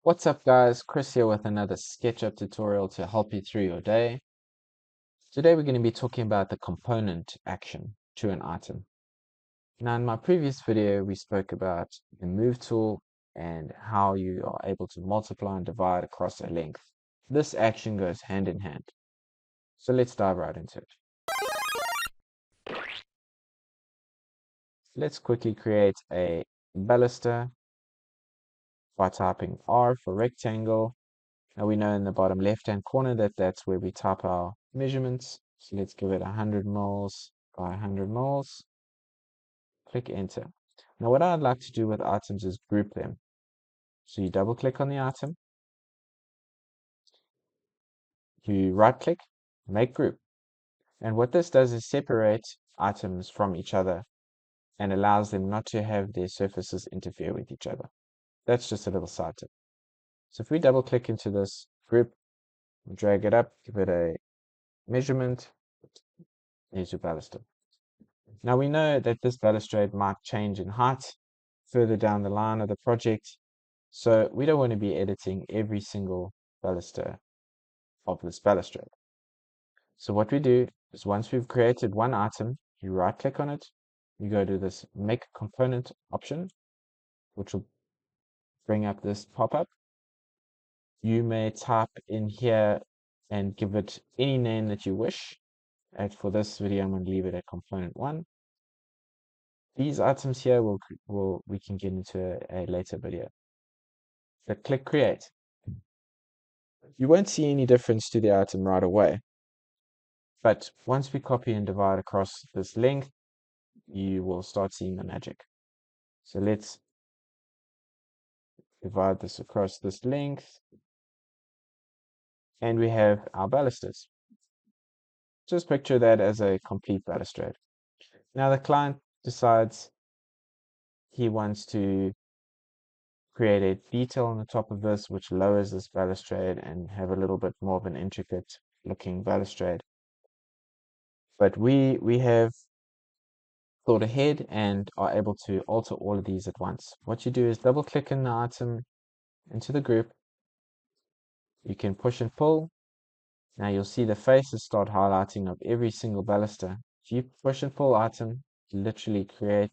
What's up guys, Chris here with another SketchUp tutorial to help you through your day. Today we're going to be talking about the component action to an item. Now in my previous video we spoke about the move tool and how you are able to multiply and divide across a length. This action goes hand in hand. So let's dive right into it. Let's quickly create a baluster by typing R for rectangle. Now we know in the bottom left hand corner that that's where we type our measurements. So let's give it 100 moles by 100 moles. Click enter. Now what I'd like to do with items is group them. So you double click on the item, you right click, make group. And what this does is separate items from each other and allows them not to have their surfaces interfere with each other. That's just a little side tip. So if we double click into this group, drag it up, give it a measurement, there's your baluster. Now we know that this balustrade might change in height further down the line of the project, so we don't want to be editing every single baluster of this balustrade. So what we do is once we've created one item, you right click on it, you go to this make component option, which will bring up this pop-up. You may type in here and give it any name that you wish. And for this video, I'm going to leave it at component 1. These items here we can get into a later video. But click create. You won't see any difference to the item right away. But once we copy and divide across this length, you will start seeing the magic. So let's divide this across this length. And we have our balusters. Just picture that as a complete balustrade. Now the client decides he wants to create a detail on the top of this, which lowers this balustrade and have a little bit more of an intricate looking balustrade. But we have thought ahead and are able to alter all of these at once. What you do is double click in the item into the group. You can push and pull. Now you'll see the faces start highlighting of every single baluster. If you push and pull item, it literally creates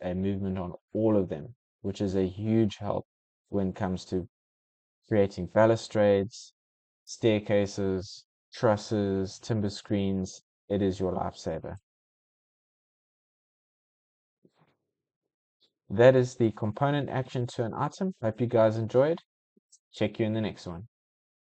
a movement on all of them, which is a huge help when it comes to creating balustrades, staircases, trusses, timber screens. It is your lifesaver. That is the component action to an item. Hope you guys enjoyed. Check you in the next one.